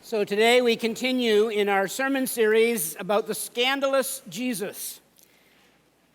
So today we continue in our sermon series about the scandalous Jesus.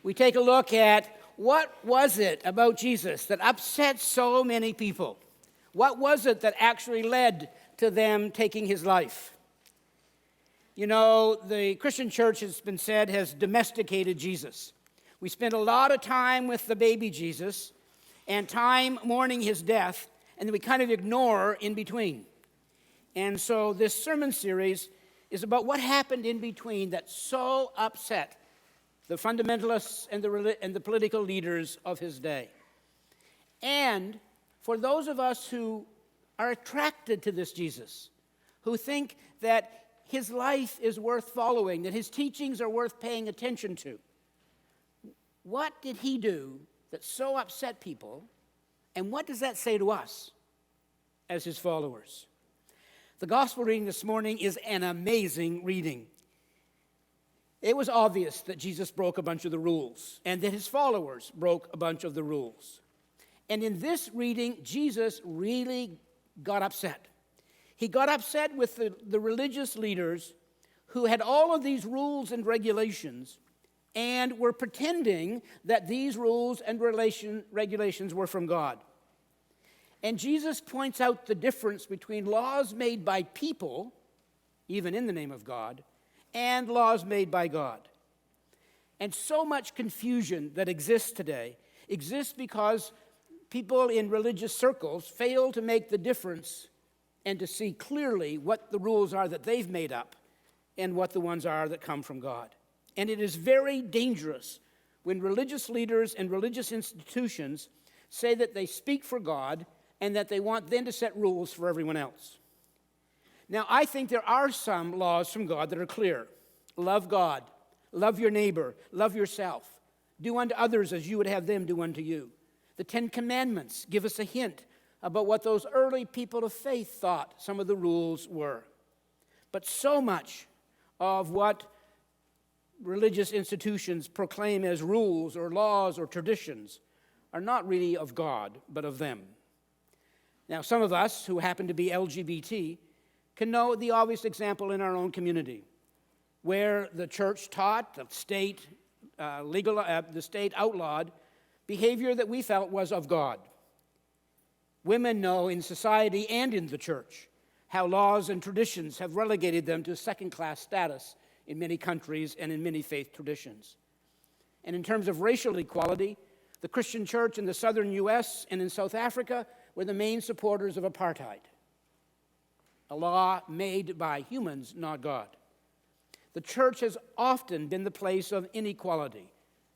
We take a look at what was it about Jesus that upset so many people? What was it that actually led to them taking his life? You know, the Christian church, has been said, has domesticated Jesus. We spend a lot of time with the baby Jesus and time mourning his death, and then we kind of ignore in between. And so this sermon series is about what happened in between that so upset the fundamentalists and the political leaders of his day. And for those of us who are attracted to this Jesus, who think that his life is worth following, that his teachings are worth paying attention to, what did he do that so upset people, and what does that say to us as his followers? The gospel reading this morning is an amazing reading. It was obvious that Jesus broke a bunch of the rules and that his followers broke a bunch of the rules. And in this reading, Jesus really got upset. He got upset with the religious leaders who had all of these rules and regulations and were pretending that these rules and regulations were from God. And Jesus points out the difference between laws made by people, even in the name of God, and laws made by God. And so much confusion that exists today exists because people in religious circles fail to make the difference and to see clearly what the rules are that they've made up and what the ones are that come from God. And it is very dangerous when religious leaders and religious institutions say that they speak for God and that they want then to set rules for everyone else. Now, I think there are some laws from God that are clear. Love God, love your neighbor, love yourself. Do unto others as you would have them do unto you. The Ten Commandments give us a hint about what those early people of faith thought some of the rules were. But so much of what religious institutions proclaim as rules or laws or traditions are not really of God, but of them. Now, some of us who happen to be LGBT can know the obvious example in our own community, where the church taught, the state outlawed behavior that we felt was of God. Women know in society and in the church how laws and traditions have relegated them to second-class status in many countries and in many faith traditions. And in terms of racial equality, the Christian church in the southern U.S. and in South Africa were the main supporters of apartheid, a law made by humans, not God. The church has often been the place of inequality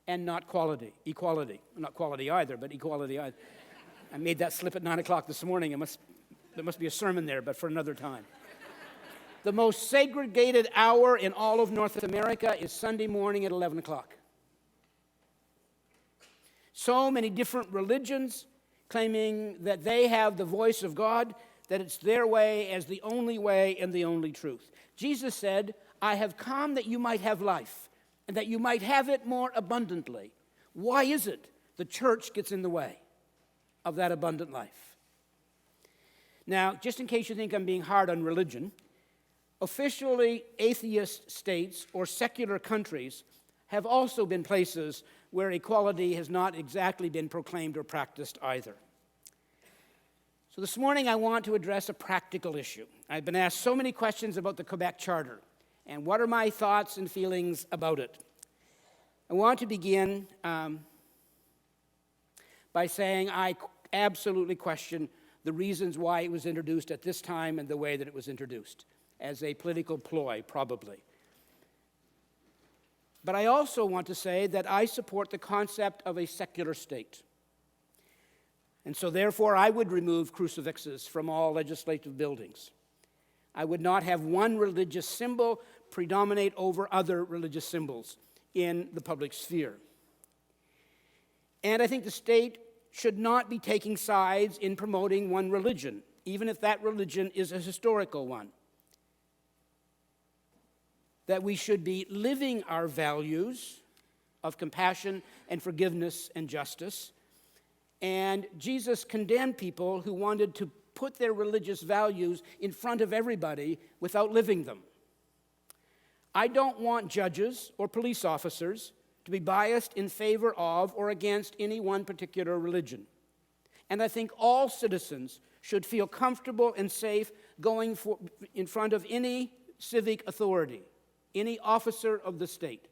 and not quality. Equality. Not quality either, but equality either. I made that slip at 9 o'clock this morning. There must be a sermon there, but for another time. The most segregated hour in all of North America is Sunday morning at 11 o'clock. So many different religions claiming that they have the voice of God, that it's their way as the only way and the only truth. Jesus said, I have come that you might have life, and that you might have it more abundantly. Why is it the church gets in the way of that abundant life? Now, just in case you think I'm being hard on religion, officially atheist states or secular countries have also been places where equality has not exactly been proclaimed or practiced either. So this morning I want to address a practical issue. I've been asked so many questions about the Quebec Charter, and what are my thoughts and feelings about it? I want to begin by saying I absolutely question the reasons why it was introduced at this time and the way that it was introduced, as a political ploy, probably. But I also want to say that I support the concept of a secular state. And so therefore, I would remove crucifixes from all legislative buildings. I would not have one religious symbol predominate over other religious symbols in the public sphere. And I think the state should not be taking sides in promoting one religion, even if that religion is a historical one. That we should be living our values of compassion and forgiveness and justice. And Jesus condemned people who wanted to put their religious values in front of everybody without living them. I don't want judges or police officers to be biased in favor of or against any one particular religion. And I think all citizens should feel comfortable and safe going in front of any civic authority, any officer of the state.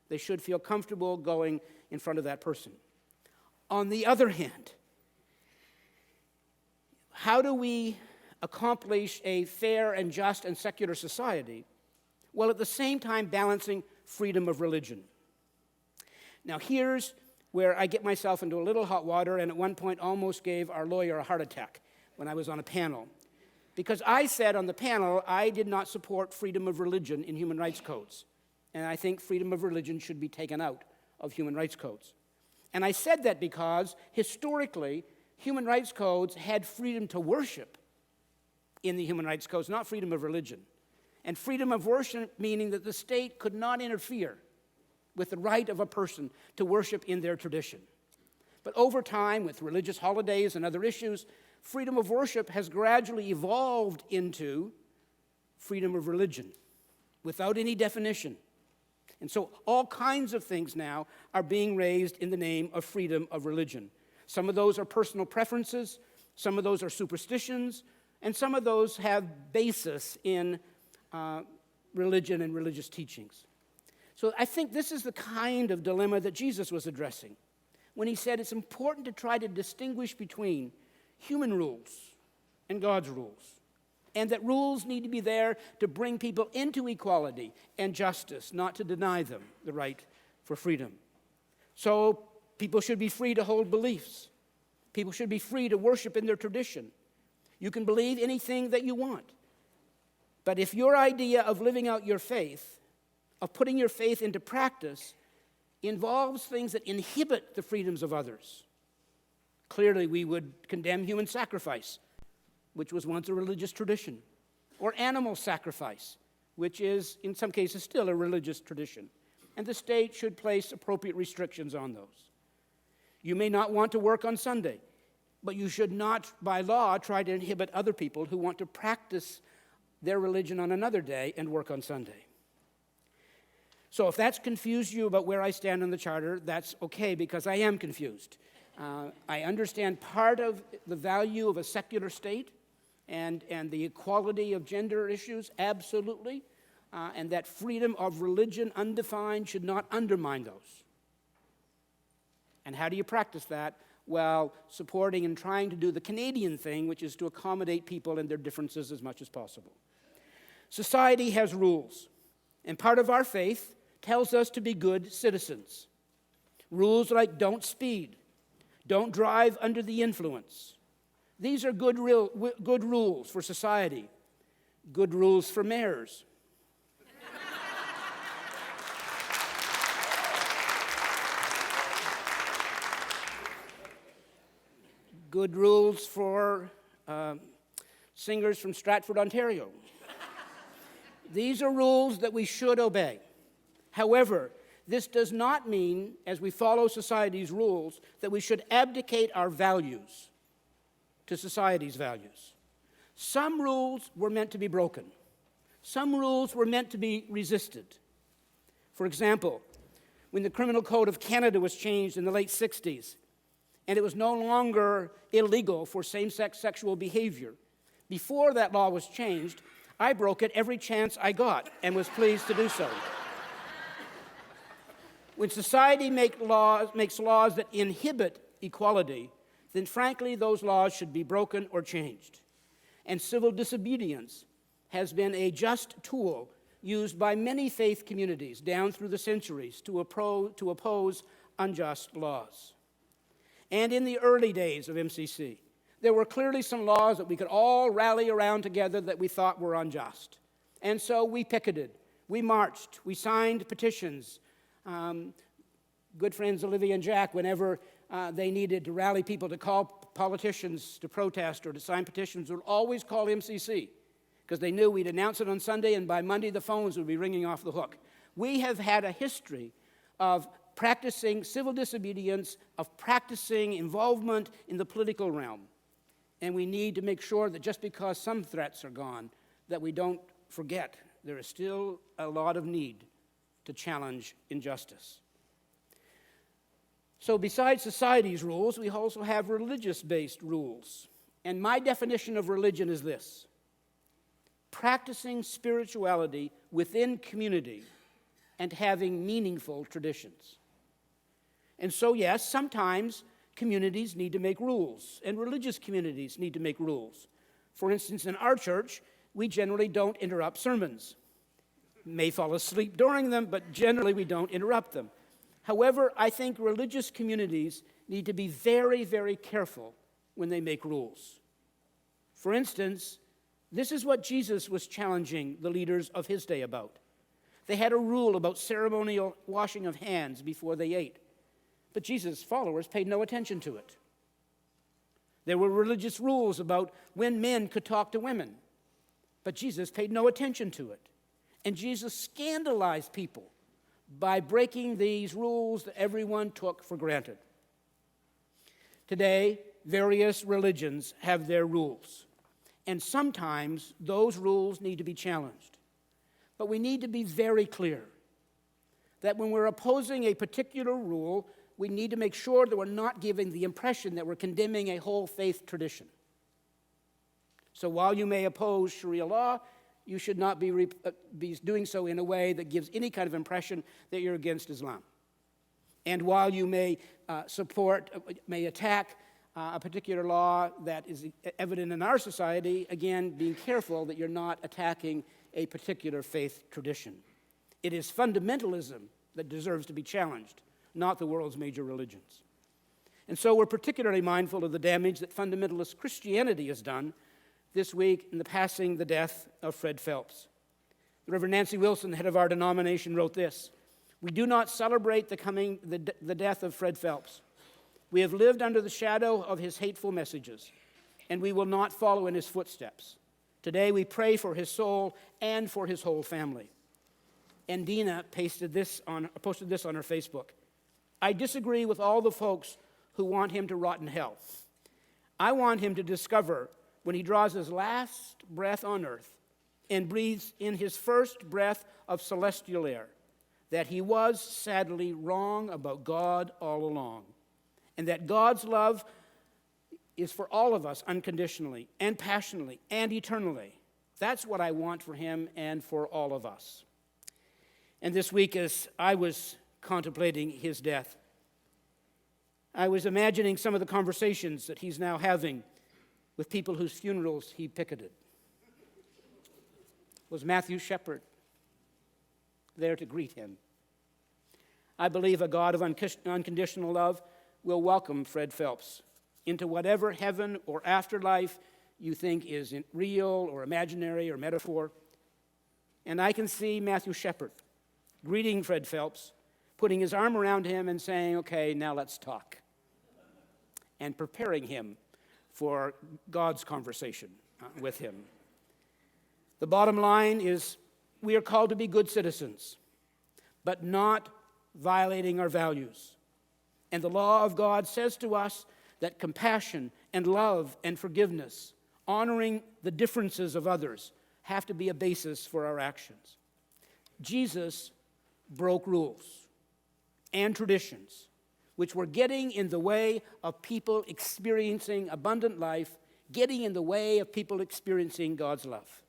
They should feel comfortable going in front of that person. On the other hand, how do we accomplish a fair and just and secular society while at the same time balancing freedom of religion? Now here's where I get myself into a little hot water, and at one point almost gave our lawyer a heart attack when I was on a panel. Because I said on the panel I did not support freedom of religion in human rights codes. And I think freedom of religion should be taken out of human rights codes. And I said that because historically, human rights codes had freedom to worship in the human rights codes, not freedom of religion. And freedom of worship meaning that the state could not interfere with the right of a person to worship in their tradition. But over time, with religious holidays and other issues, freedom of worship has gradually evolved into freedom of religion without any definition. And so all kinds of things now are being raised in the name of freedom of religion. Some of those are personal preferences, some of those are superstitions, and some of those have basis in religion and religious teachings. So I think this is the kind of dilemma that Jesus was addressing when he said it's important to try to distinguish between human rules and God's rules, and that rules need to be there to bring people into equality and justice, not to deny them the right for freedom. So people should be free to hold beliefs. People should be free to worship in their tradition. You can believe anything that you want. But if your idea of living out your faith, of putting your faith into practice, involves things that inhibit the freedoms of others, clearly we would condemn human sacrifice, which was once a religious tradition, or animal sacrifice, which is, in some cases, still a religious tradition. And the state should place appropriate restrictions on those. You may not want to work on Sunday, but you should not, by law, try to inhibit other people who want to practice their religion on another day and work on Sunday. So if that's confused you about where I stand on the Charter, that's okay, because I am confused. I understand part of the value of a secular state and the equality of gender issues, absolutely, and that freedom of religion undefined should not undermine those. And how do you practice that? Well, supporting and trying to do the Canadian thing, which is to accommodate people and their differences as much as possible. Society has rules, and part of our faith tells us to be good citizens. Rules like don't speed, don't drive under the influence. These are good rules for society, good rules for mayors. Good rules for singers from Stratford, Ontario. These are rules that we should obey. However, this does not mean, as we follow society's rules, that we should abdicate our values to society's values. Some rules were meant to be broken. Some rules were meant to be resisted. For example, when the Criminal Code of Canada was changed in the late 60s, and it was no longer illegal for same-sex sexual behavior, before that law was changed, I broke it every chance I got and was pleased to do so. When society makes laws that inhibit equality, then frankly those laws should be broken or changed. And civil disobedience has been a just tool used by many faith communities down through the centuries to oppose unjust laws. And in the early days of MCC, there were clearly some laws that we could all rally around together that we thought were unjust. And so we picketed, we marched, we signed petitions. Good friends Olivia and Jack, whenever they needed to rally people to call politicians to protest or to sign petitions, would always call MCC because they knew we'd announce it on Sunday and by Monday the phones would be ringing off the hook. We have had a history of practicing civil disobedience, of practicing involvement in the political realm. And we need to make sure that just because some threats are gone, that we don't forget there is still a lot of need to challenge injustice. So besides society's rules, we also have religious-based rules. And my definition of religion is this: practicing spirituality within community and having meaningful traditions. And so, yes, sometimes communities need to make rules, and religious communities need to make rules. For instance, in our church, we generally don't interrupt sermons. May fall asleep during them, but generally we don't interrupt them. However, I think religious communities need to be very, very careful when they make rules. For instance, this is what Jesus was challenging the leaders of his day about. They had a rule about ceremonial washing of hands before they ate, but Jesus' followers paid no attention to it. There were religious rules about when men could talk to women, but Jesus paid no attention to it. And Jesus scandalized people by breaking these rules that everyone took for granted. Today, various religions have their rules, and sometimes those rules need to be challenged. But we need to be very clear that when we're opposing a particular rule, we need to make sure that we're not giving the impression that we're condemning a whole faith tradition. So while you may oppose Sharia law, you should not be doing so in a way that gives any kind of impression that you're against Islam. And while you may attack a particular law that is evident in our society, again, being careful that you're not attacking a particular faith tradition. It is fundamentalism that deserves to be challenged, not the world's major religions. And so we're particularly mindful of the damage that fundamentalist Christianity has done this week in the death of Fred Phelps. The Reverend Nancy Wilson, the head of our denomination, wrote this: "We do not celebrate the death of Fred Phelps. We have lived under the shadow of his hateful messages, and we will not follow in his footsteps. Today we pray for his soul and for his whole family." And Dina posted this on her Facebook: "I disagree with all the folks who want him to rot in hell. I want him to discover when he draws his last breath on earth and breathes in his first breath of celestial air, that he was sadly wrong about God all along, and that God's love is for all of us unconditionally and passionately and eternally. That's what I want for him and for all of us." And this week, as I was contemplating his death, I was imagining some of the conversations that he's now having with people whose funerals he picketed. Was Matthew Shepard there to greet him? I believe a God of unconditional love will welcome Fred Phelps into whatever heaven or afterlife you think is real or imaginary or metaphor. And I can see Matthew Shepard greeting Fred Phelps, putting his arm around him and saying, "Okay, now let's talk," and preparing him for God's conversation with him. The bottom line is we are called to be good citizens, but not violating our values. And the law of God says to us that compassion and love and forgiveness, honoring the differences of others, have to be a basis for our actions. Jesus broke rules and traditions which were getting in the way of people experiencing abundant life, getting in the way of people experiencing God's love.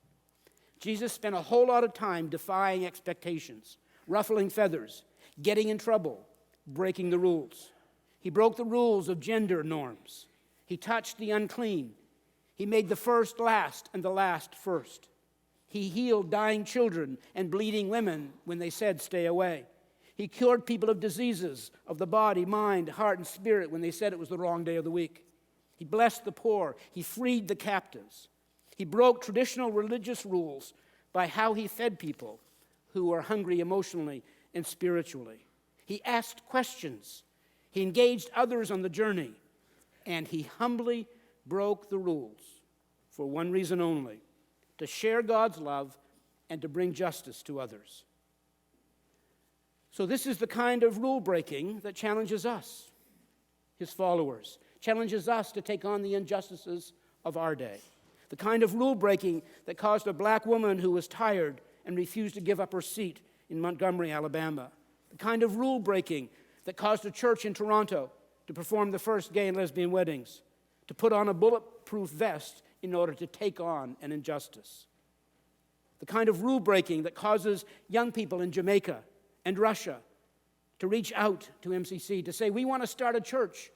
Jesus spent a whole lot of time defying expectations, ruffling feathers, getting in trouble, breaking the rules. He broke the rules of gender norms. He touched the unclean. He made the first last and the last first. He healed dying children and bleeding women when they said, "Stay away." He cured people of diseases of the body, mind, heart, and spirit when they said it was the wrong day of the week. He blessed the poor. He freed the captives. He broke traditional religious rules by how he fed people who were hungry emotionally and spiritually. He asked questions. He engaged others on the journey. And he humbly broke the rules for one reason only: to share God's love and to bring justice to others. So this is the kind of rule breaking that challenges us, his followers, challenges us to take on the injustices of our day. The kind of rule breaking that caused a black woman who was tired and refused to give up her seat in Montgomery, Alabama. The kind of rule breaking that caused a church in Toronto to perform the first gay and lesbian weddings, to put on a bulletproof vest in order to take on an injustice. The kind of rule breaking that causes young people in Jamaica and Russia to reach out to MCC to say, we want to start a church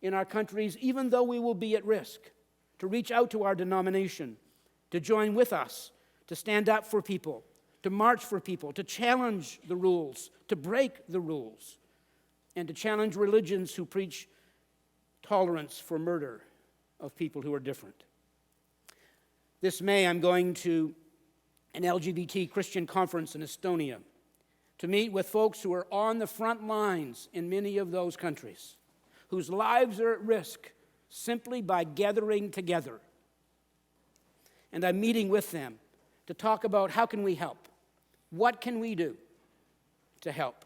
in our countries, even though we will be at risk, to reach out to our denomination, to join with us, to stand up for people, to march for people, to challenge the rules, to break the rules, and to challenge religions who preach tolerance for murder of people who are different. This May, I'm going to an LGBT Christian conference in Estonia to meet with folks who are on the front lines in many of those countries, whose lives are at risk simply by gathering together. And I'm meeting with them to talk about how can we help? What can we do to help?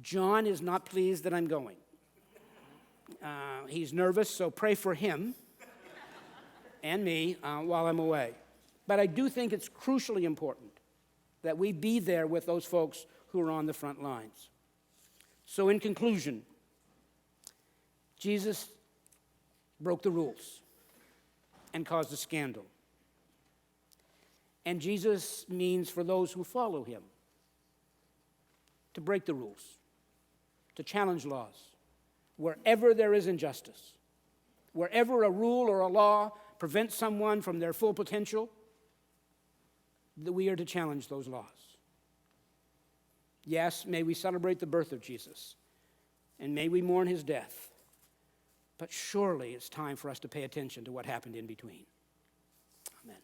John is not pleased that I'm going. He's nervous, so pray for him and me while I'm away. But I do think it's crucially important that we be there with those folks who are on the front lines. So in conclusion, Jesus broke the rules and caused a scandal. And Jesus means for those who follow him to break the rules, to challenge laws, wherever there is injustice, wherever a rule or a law prevents someone from their full potential, that we are to challenge those laws. Yes, may we celebrate the birth of Jesus, and may we mourn his death, but surely it's time for us to pay attention to what happened in between. Amen.